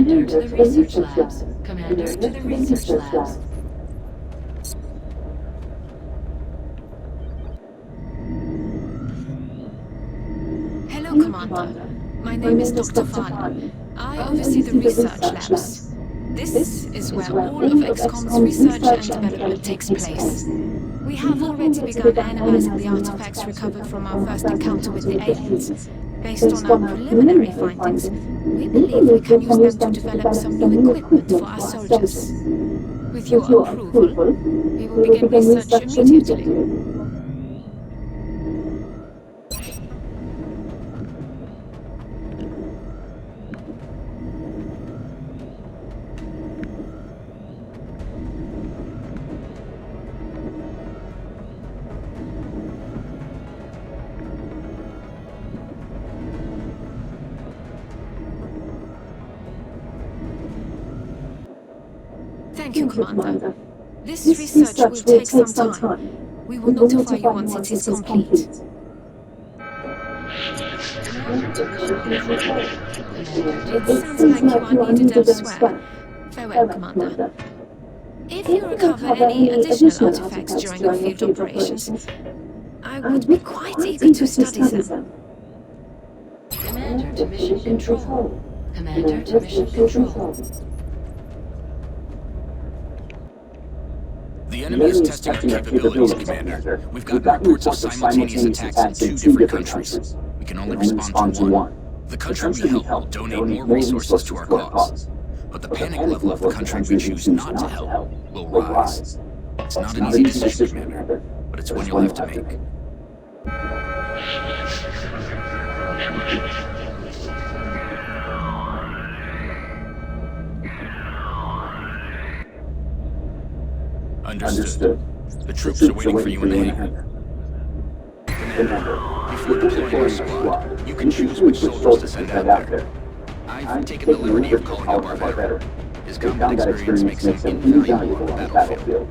Commander to the research labs. Commander to the research labs. Hello, Commander. My name is Dr. Vahn. I oversee the research labs. This is where all of XCOM's research and development takes place. We have already begun analyzing the artifacts recovered from our first encounter with the aliens. Based on our preliminary findings, we believe we can use them to develop some new equipment for our soldiers. With your approval, we will begin research immediately. Thank you, Commander. This research will take some time. We will notify you once it is complete. It sounds like you are needed elsewhere. Farewell, Commander. If you recover any additional artifacts during your field operations, I would be quite eager to study them. Commander to Mission Control. Commander to Mission Control. The enemy is testing our capabilities, Commander. We've got reports of simultaneous attacks in 2 different countries. We can only respond to one. The country we help will donate more resources to our cause. But the panic level of the country we choose not to help will rise. It's not an easy decision, Commander, but it's one you'll have to make. Understood. The troops are waiting for you in the hangar. Commander, before deploying your squad, you can choose which soldiers to send out there. I've taken the liberty of calling up our veteran. His combat experience makes him invaluable on the battlefield.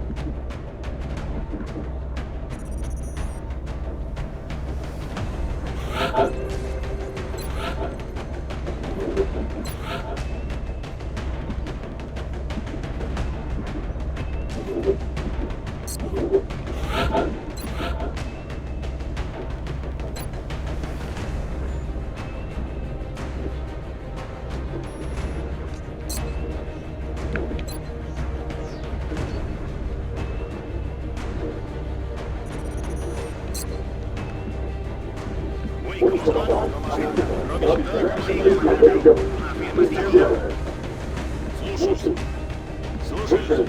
Слушай.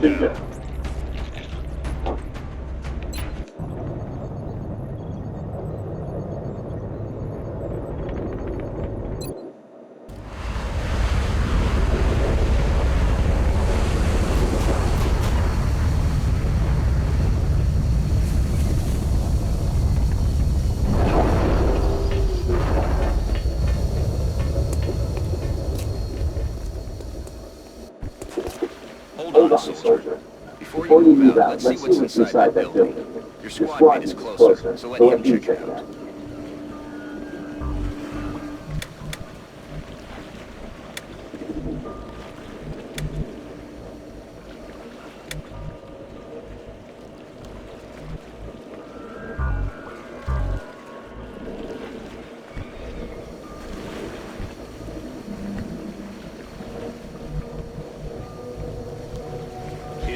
down. Hold on, soldier. Before you move out, let's see what's inside that building. Your squad mate is closer, so let him check it out.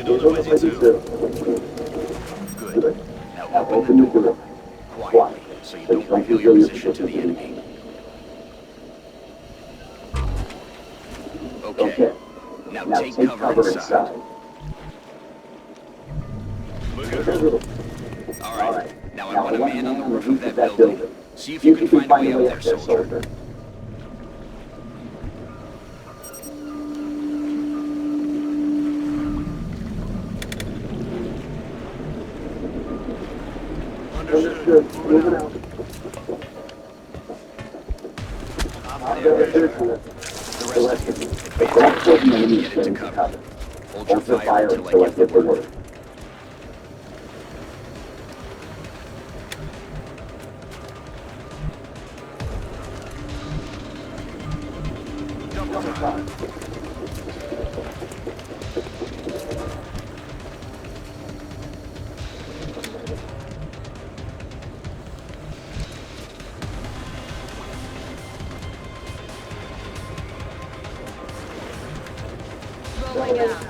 Here's what I do. Good. Now open the door. Quietly, so you don't reveal your position to the enemy. Okay. Now take cover inside. Look at her. Alright. Now I want a man on the roof of that building. See if you can find a way up there, soldier. Understood. Moving out. The rest of you, advance and get into cover. Hold your fire until I give the word. Double time. Rolling out.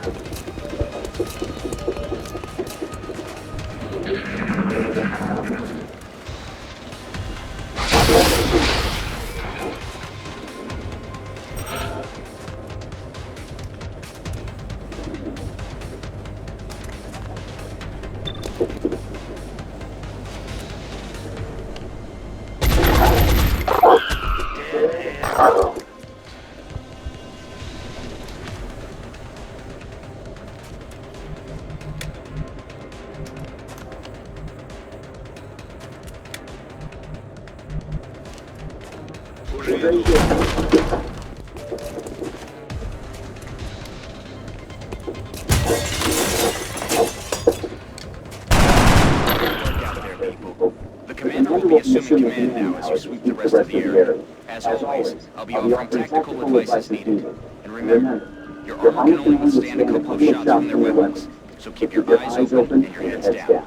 The commander will be assuming command now as you sweep the rest of the area. As always, I'll be offering tactical advice as needed. And remember, your armor can only withstand a couple of shots from their weapons, so keep your eyes open and your heads down.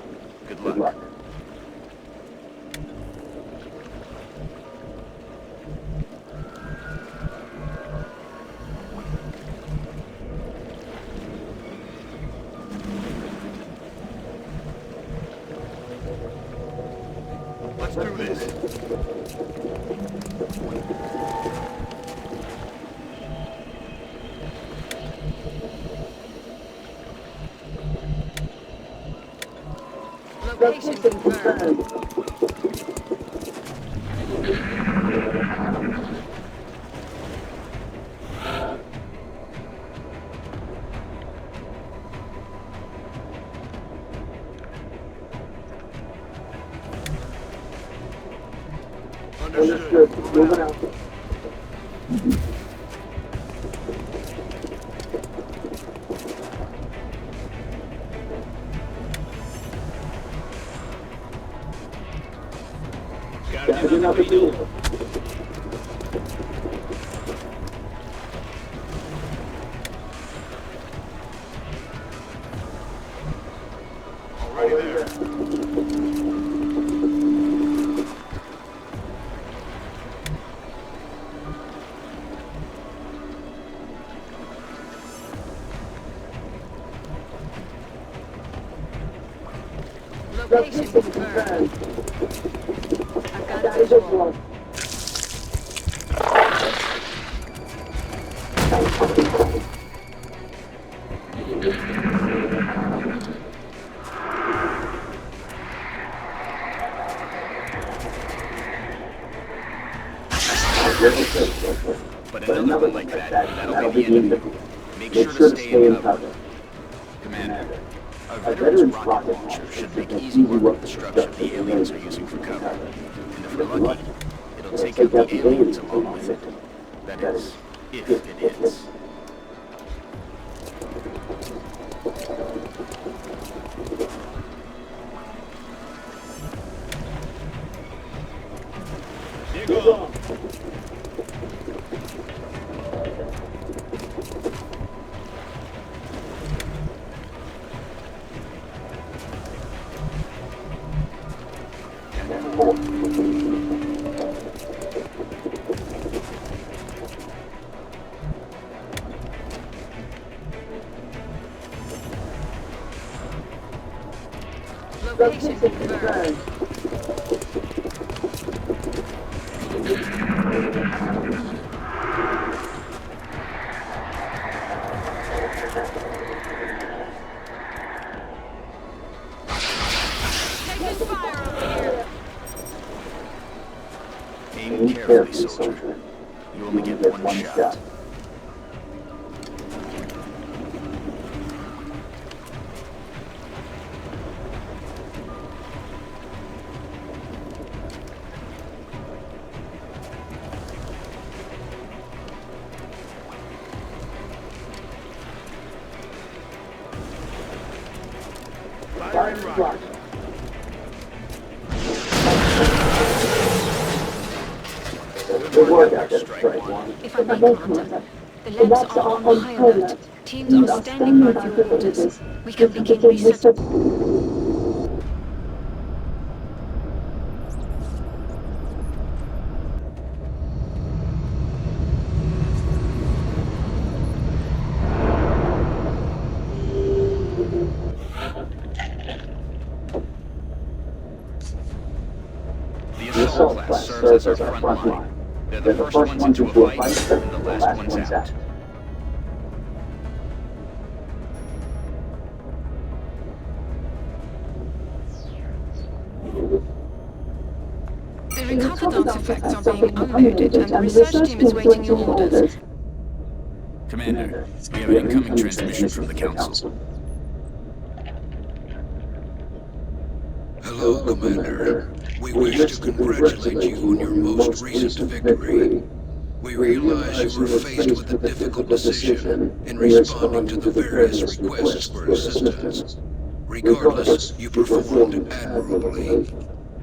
Good luck. Let's do this. Location confirmed. Understood. Moving out. Gotta get another deal. Already there. Location confirmed. I've got a visual. But another one like that, that'll be the end of you. Make sure to stay in cover. Commander, our veteran's rocket launcher should make easy work of the structure the aliens are using for cover. And if we're lucky, it'll take out the aliens along with it. That is, if it hits. Dig on. Location confirmed. Taking fire over here. Aim carefully, soldier. You only get one shot. Fire and rocket. Good work out there, Strike One. If I may, Commander, the labs are on high alert. Teams are standing by for your orders. We can begin research. The assault class serves as our front line. They're the first ones into a fight, and the last ones out. The recovered artifacts are being unloaded, and the research team is waiting your orders. Commander, we have an incoming transmission from the Council. Hello, Commander. We wish to congratulate you on your most recent victory. We realize you were faced with a difficult decision in responding to the various requests for assistance. Regardless, you performed admirably.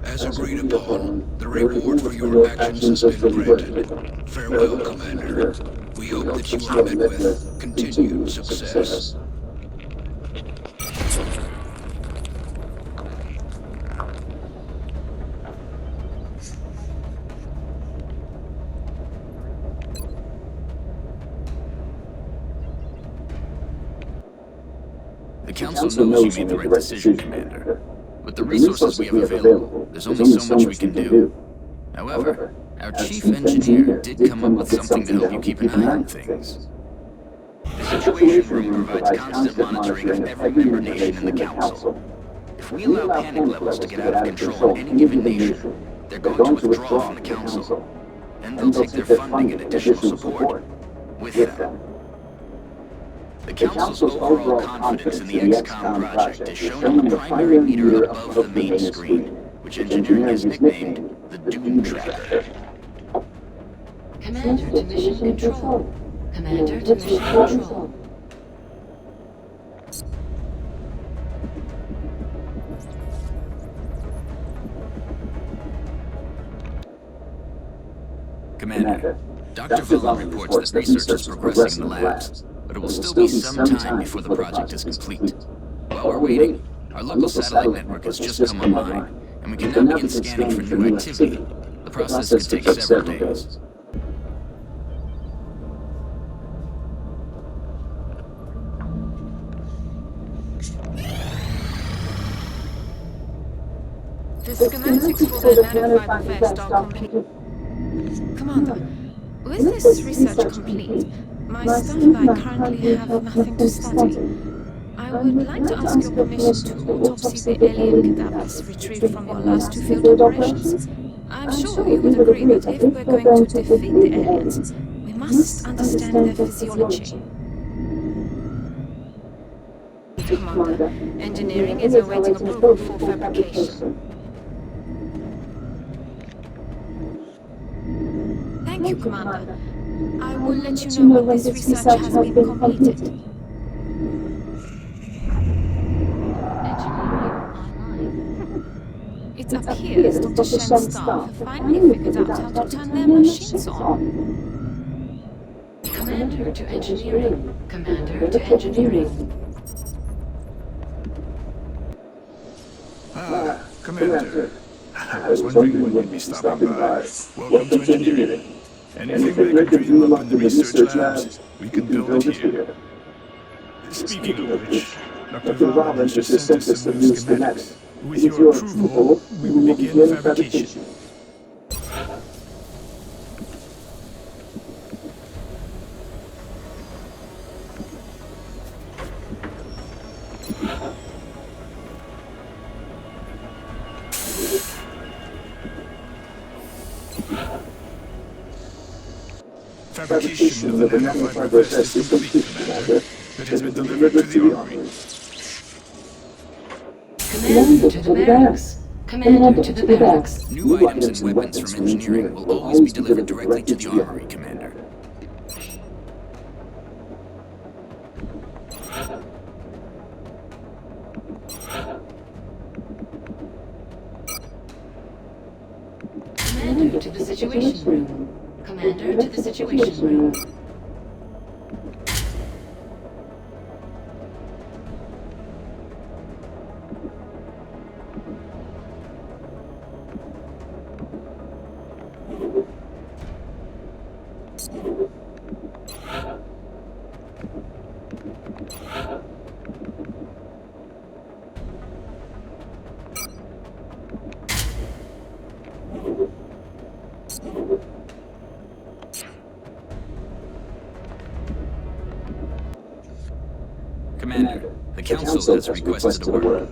As agreed upon, the reward for your actions has been granted. Farewell, Commander. We hope that you are met with continued success. The Council knows you made the right decision, Commander. With the resources we have available, there's only so much we can do. However, our chief engineer did come up with something to help you keep an eye on things. The Situation Room provides constant monitoring of every member nation in the Council. If we allow panic levels to get out of control in any given nation, they're going to withdraw from the Council. Then they'll take their funding and additional support with them. The Council's overall confidence in the XCOM project is shown on the primary meter above the main screen, which engineering has nicknamed the Doom Tracker. Commander to mission control. Commander to mission control. Commander, Dr. Villon reports that research is progressing in the labs, but it will still be some time before the project is complete. While we're waiting, our local satellite network has just come online, and we can now begin scanning for new activity. The process could take several days. The schematics for the nanofiber vest are complete. Commander, with this research complete, my staff and I currently have nothing to study. I would like to ask your permission to autopsy the alien cadavers retrieved from your last two field operations. I'm sure you would agree that if we're going to defeat the aliens, we must understand their physiology. Commander, engineering is awaiting approval for fabrication. Thank you, Commander. I will let you know when this research has been completed. Engineering online. It appears Dr. Shen's staff have finally figured out how to turn their machines on. Commander to engineering. Commander to engineering. Commander. I was wondering when you'd be stopping by. Welcome to engineering. Anything they could dream up in the research labs, we can build it here. Speaking of which, Dr. Valens just sent us some new schematics. With your approval, we will begin fabrication. Fabrication of the nanofiber vest is complete, Commander. It has been delivered to the armory. Commander to the barracks. Commander to the barracks. New items and weapons from engineering will always be delivered directly to the armory, Commander. Commander to the Situation Room. Commander to the Situation Room. Commander, the Council has requested a word.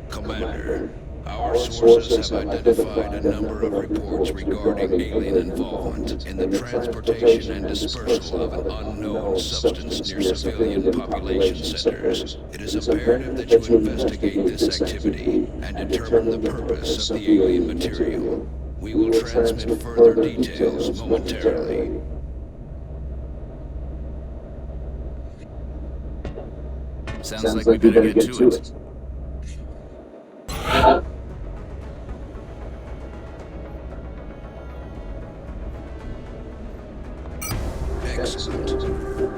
Commander, our sources have identified a number of reports regarding alien involvement in the transportation and dispersal of an unknown substance near civilian population centers. It is imperative that you investigate this activity and determine the purpose of the alien material. We will transmit further details momentarily. Sounds like we better get to it. Excellent.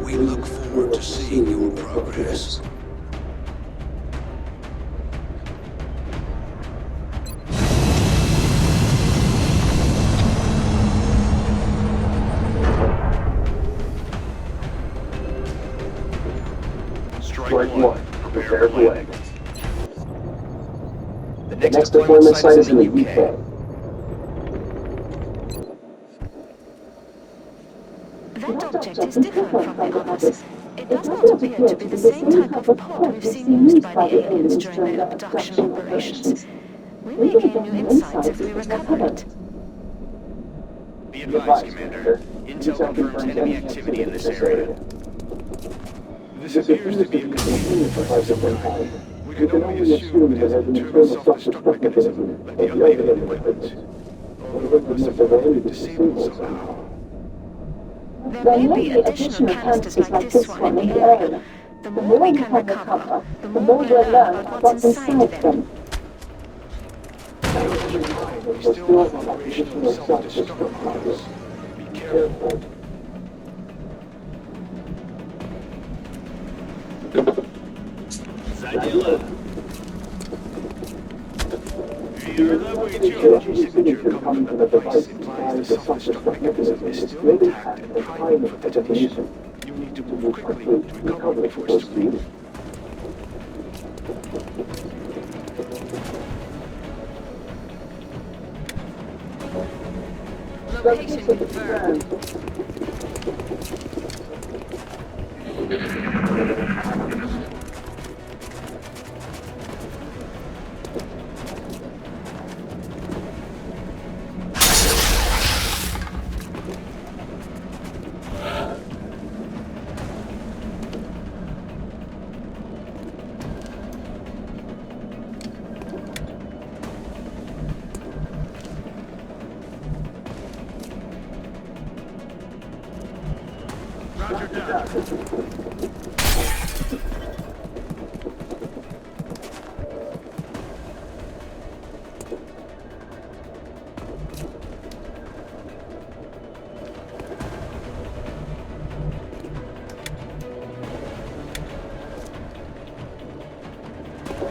We look forward to seeing your progress. Strike one. Prepare for landing. The next deployment site is in the UK. That object is different from the others. It does not appear to be the same type of pod we've seen used by the aliens during their abduction operations. We may gain new insights if we recover it. Be advised, Commander. Intel confirms enemy activity in this area. This appears to be a convenient device of some kind. We can only assume it has an internal self-destruct mechanism, like the other alien weapons. Although it must have been disabled somehow. There may be additional canisters like this one in the area. The more we can recover, the more we'll learn about what's inside them. We still have operational self-destruct pods. Be careful. Your level geology signature coming from the device implies the self-destruct mechanism is still intact and primed for detonation. You need to move quickly to recover before it's too late. Location confirmed. Roger that.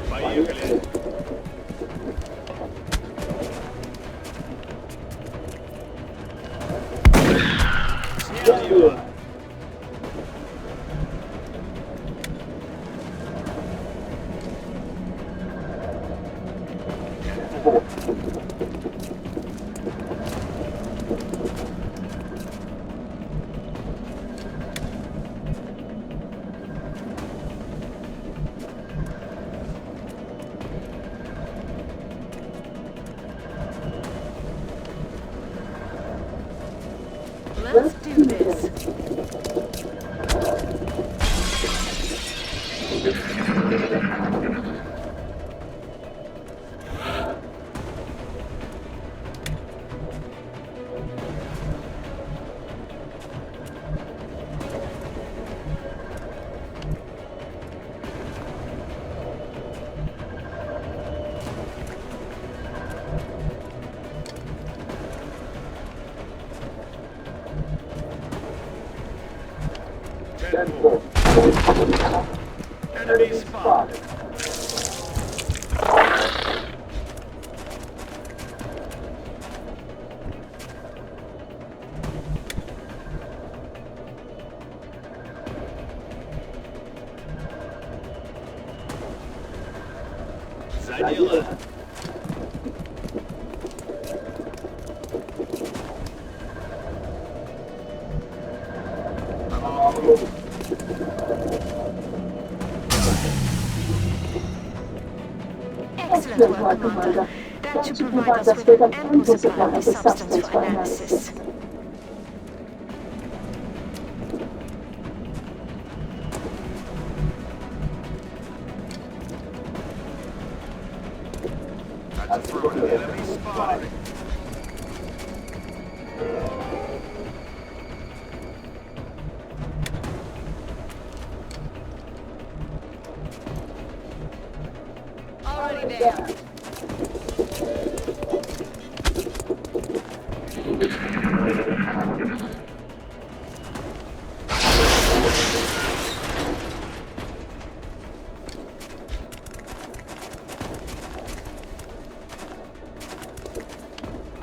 Поехали. Снял его. Let's do this. Enemy spotted. Задело. Excellent work, Commander. That should provide us with an ample supply of this substance for analysis. Enemy spotted. Already there.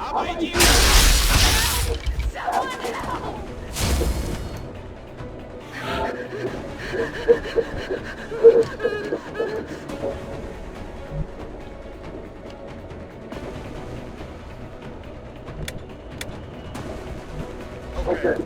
Обойди! Someone help! Okay.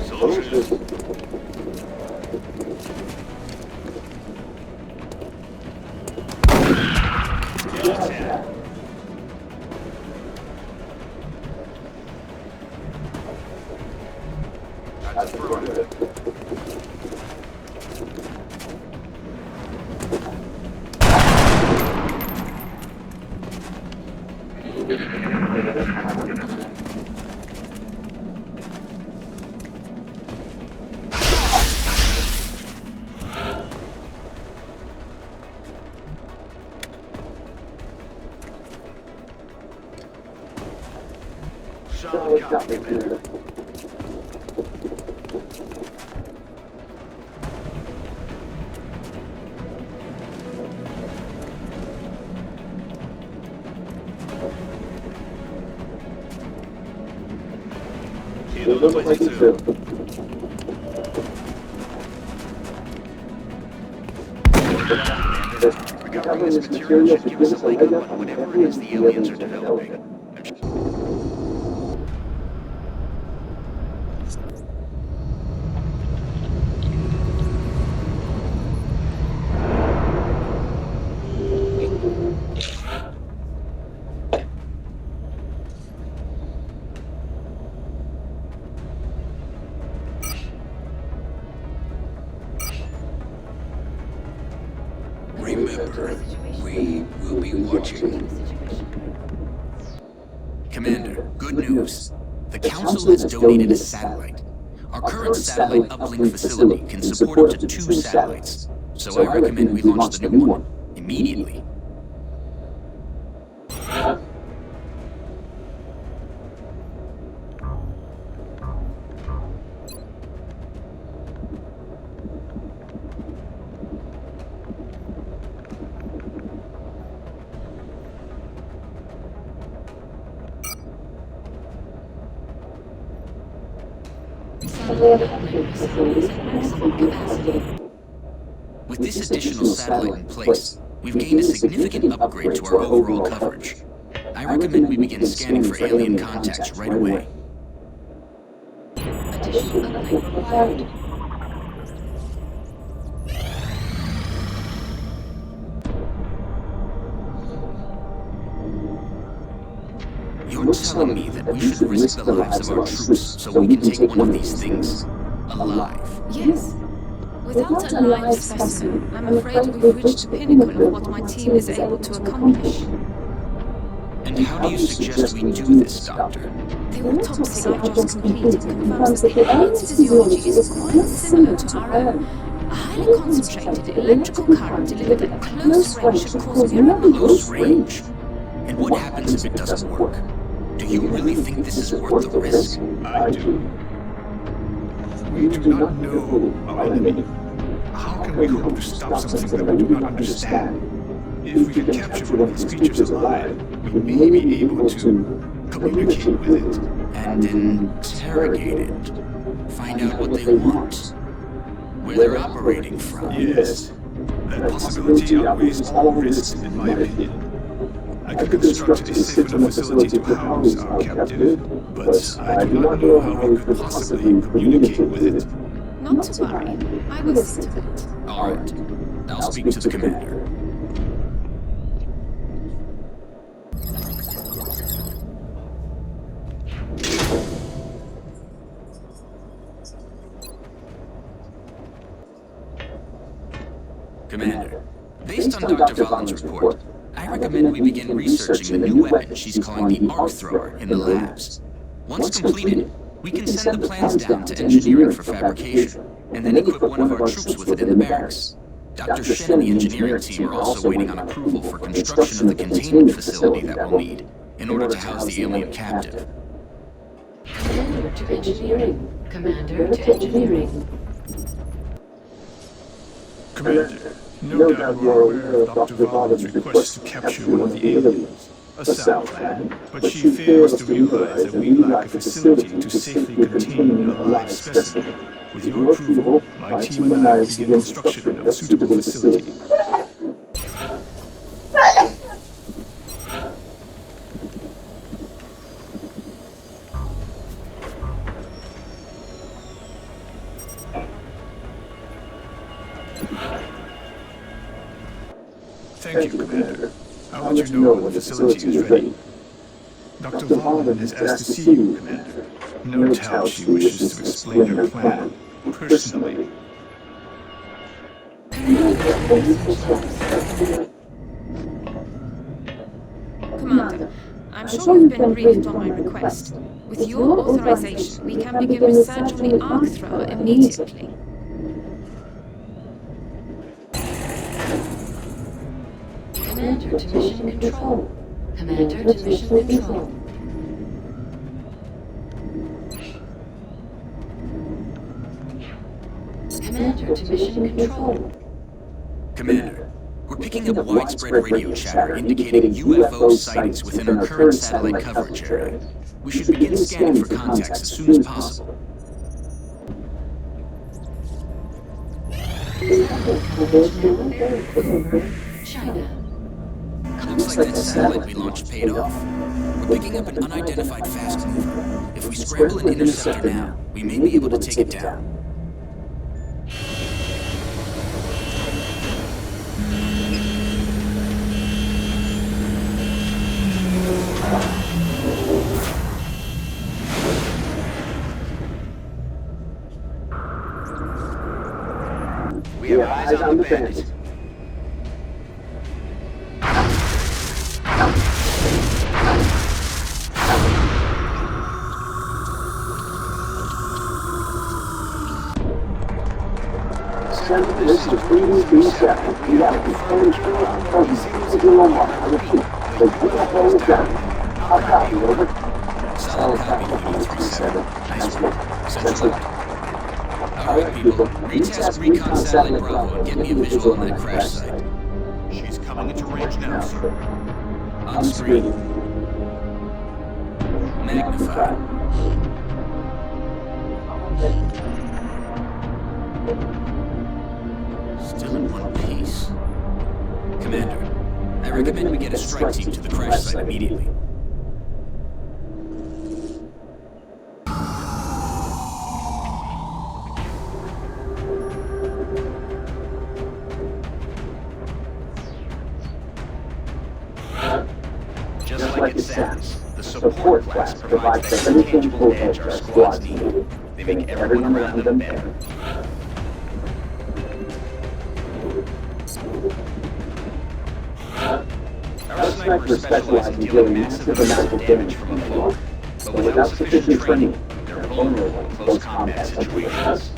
Слушаюсь. Делайте! Отсюда. Solid copy, Commander. Payload 22. Recovering this material should give us a leg up on whatever it is the aliens are developing. Remember, we will be watching. Commander, good news. The Council has donated a satellite. Our current satellite uplink facility can support up to 2 satellites, so I recommend we launch the new one immediately. With this additional satellite in place, we've gained a significant upgrade to our overall coverage. I recommend we begin scanning for alien contacts right away. Additional uplink required. You're telling me that we should risk the lives of our troops so we can take one of these things alive? Yes. Without a live specimen, I'm afraid we've reached the pinnacle of what my team is able to accomplish. And how do you suggest we do this, Doctor? The autopsy I've just completed confirms that the alien's physiology is quite similar to our own. A highly concentrated electrical current delivered at close range should cause miracles. Close range? And what happens if it doesn't work? Do you really think this is worth the risk? I do. We do not know our enemy. How can we hope to stop something that we do not understand? If we can capture one of these creatures alive, we may be able to communicate with it. And interrogate it. Find out what they want. Where they're operating from. Yes, that possibility outweighs all risks, in my opinion. I could construct a safe enough facility to house our captive, but I do not know how we could possibly communicate with it. Not to worry, I will see to it. All right. I'll speak to the commander. Commander, based on Dr. Valen's report, I recommend we begin researching the new weapon she's calling the Arc Thrower in the labs. Once completed, we can send the plans down to engineering for fabrication, and then equip one of our troops with it in the barracks. Dr. Shen and the engineering team are also waiting on approval for construction of the containment facility that we'll need in order to house the alien captive. Commander to engineering. Commander to engineering. Commander, no doubt you are aware of Dr. Valen's request to capture one of the aliens. A sound plan, but she fails to realize that we lack a facility to safely contain a live specimen. With your approval, my team and I will begin construction of a suitable facility. Thank you, Commander. I'll let you know when the facility is ready. Dr. Valen has asked to see you, Commander. No doubt she wishes to explain her plan, personally. Commander, I'm sure you've been briefed on my request. With your authorization, we can begin research on the Arc Thrower immediately. Commander to mission control. Commander to mission control. Commander to mission control. Commander, we're We're picking up widespread radio chatter indicating UFO sightings within our current satellite coverage area. We should begin scanning for contacts as soon as possible. China. Looks like that satellite we launched paid off. We're picking up an unidentified fast mover. If we scramble and intercept her now, we may be able to take it down. We have eyes on the bandit. Send this to 337. We have a confirmed zero mark. I repeat, the UFO is down. I'll copy, over. Solid copy, 337. Nice work. Central. Alright, people. Retest Recon Satellite Bravo and get me a visual on that crash site. She's coming into range now, sir. On screen. Magnify. Still in one piece. Commander, I recommend we get a strike team to the crash site immediately. Just like it sounds, the support class provides the intangible edge our squads need. They make everyone around them better. Our snipers specialize in dealing massive amounts of damage from afar, but without sufficient training, they're vulnerable in close combat situations.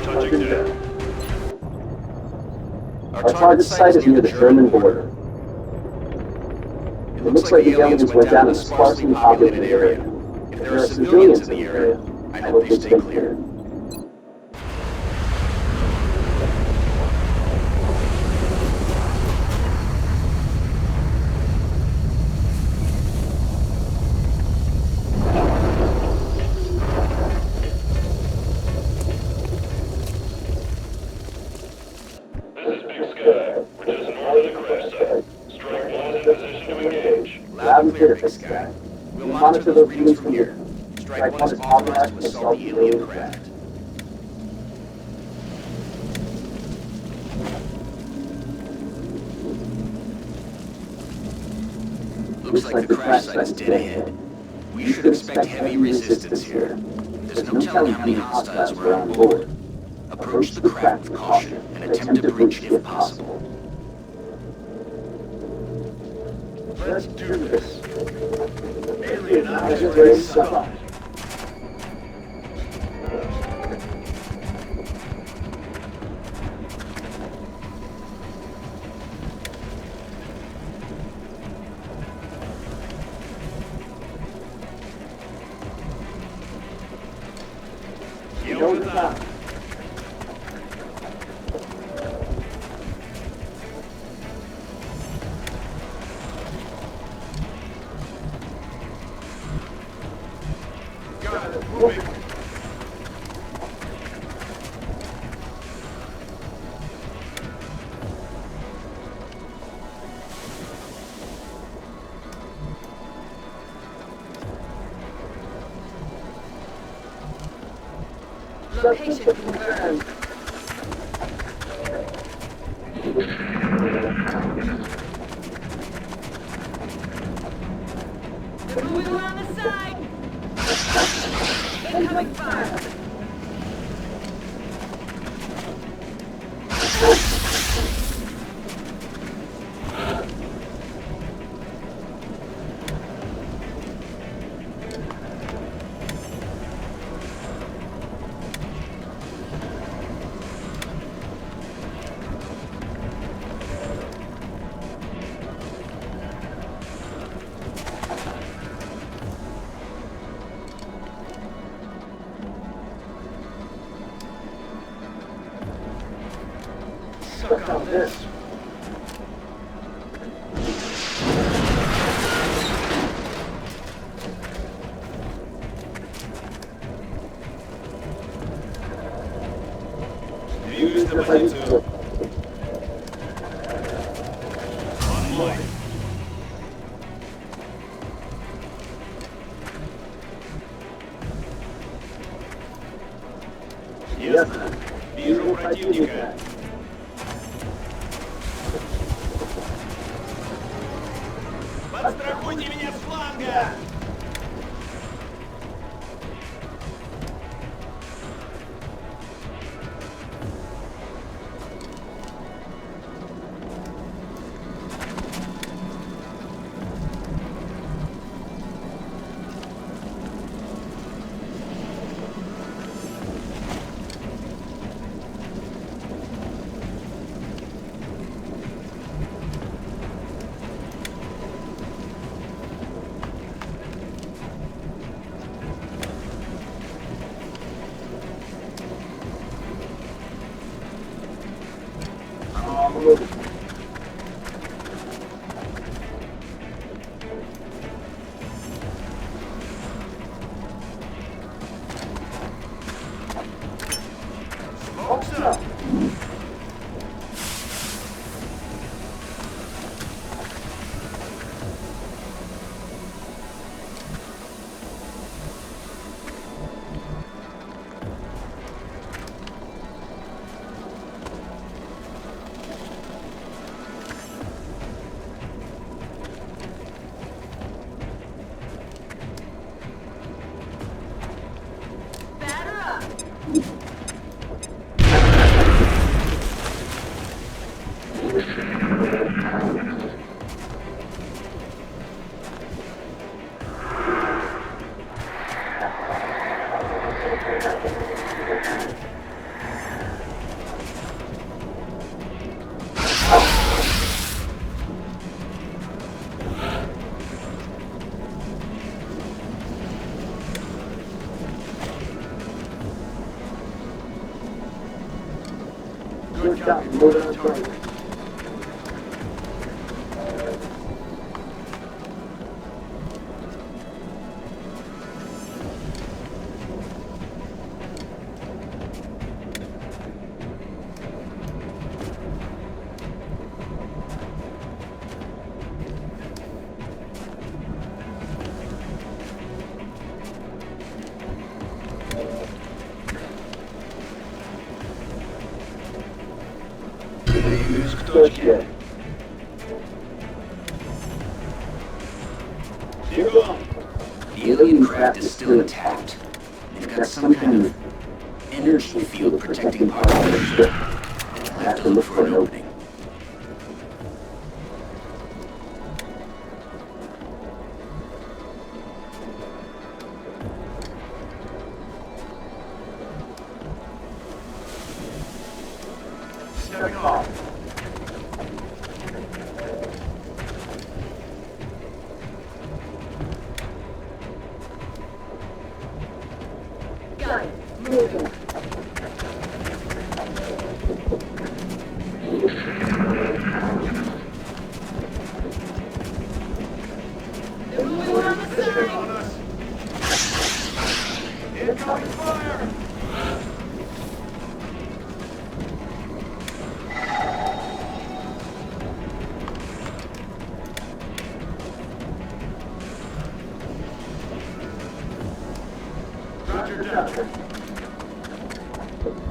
Touching down. Our target site is near the German border. It looks like the aliens went down to a sparsely populated area. If there are civilians in the area, I hope they stay clear. This is Big Sky. We're just north of the crash site. Strike 1 is in position to engage. Loud and clear, Big Sky. We'll monitor those readings from here. Strike 1 is authorized to assault the alien craft. Looks like the crash site's dead ahead. We should expect heavy resistance here. There's no telling how many hostiles were on board. Approach the craft with caution and attempt to breach if possible. Let's do this. Alien eyes are ready to stop. Over the top. Got it. Moving. Location confirmed. They're moving around the side. Incoming fire. about this? Use the laser. Online. Ясно. Вижу противника. Подстрахуйте меня с фланга! Smoke's up! Good job, moving on target. Двигаюсь к точке. Бегом! The alien craft is still intact. They've got some kind of energy field protecting part of their ship. I'll have to look for an opening. Stepping off. Got it. Moving. They're moving around the side. On us. Incoming fire! Roger that.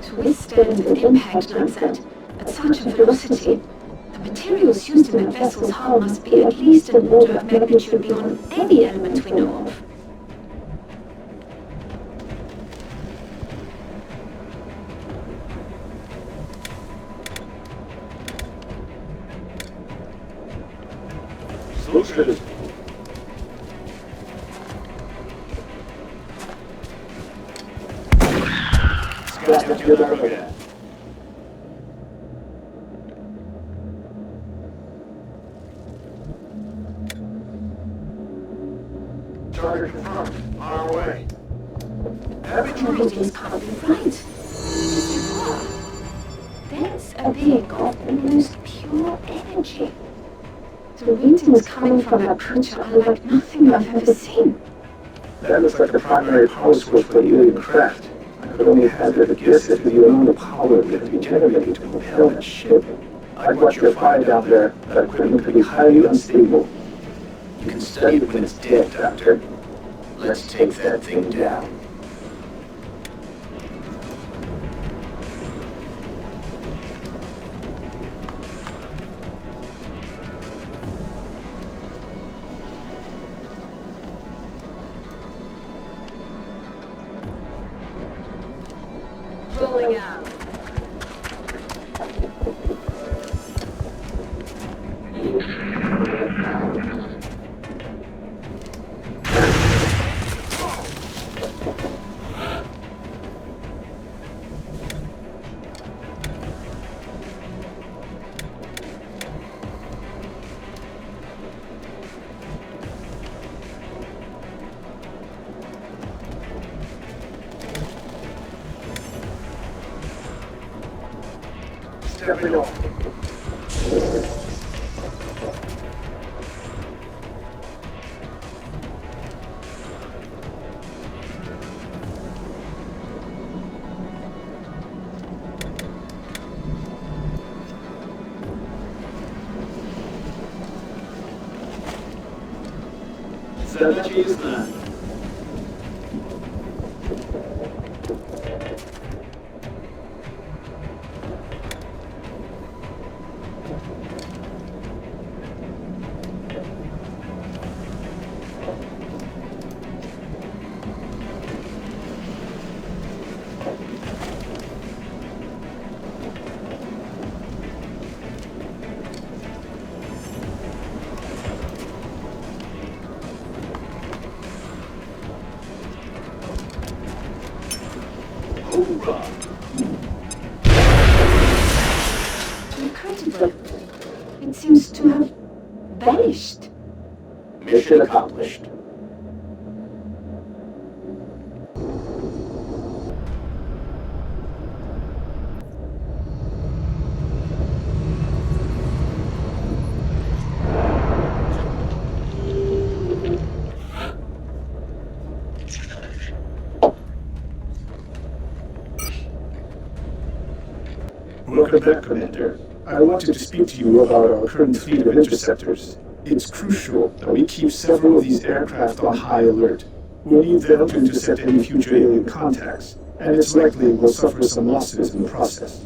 To withstand an impact like that, at such a velocity, the materials used in that vessel's hull must be at least an order of magnitude beyond any element we know of. Слушаюсь. Скатертью дорога. Target confirmed. On our way. Heavy The readings can't be right. Yes, they were. There's a being of almost pure energy. The readings coming from that creature are like nothing I've ever seen. That looks like the primary power source for the alien craft. I could only hazard a guess as to the amount of power that could be generated to propel that ship. I'd watch your fire down there. That equipment could be highly unstable. You can study it when it's dead, Doctor. Let's take that thing down. Rolling out. Stepping off. Zadача. Incredible. It seems to have vanished. Mission accomplished. Welcome back, Commander. I wanted to speak to you about our current fleet of interceptors. It's crucial that we keep several of these aircraft on high alert. We'll need them to intercept any future alien contacts, and it's likely we'll suffer some losses in the process.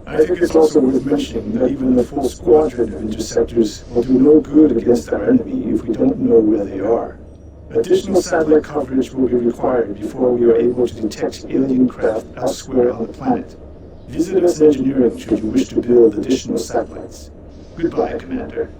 I think it's also worth mentioning that even a full squadron of interceptors will do no good against our enemy if we don't know where they are. Additional satellite coverage will be required before we are able to detect alien craft elsewhere on the planet. Visit us in engineering should you wish to build additional satellites. Goodbye, Commander.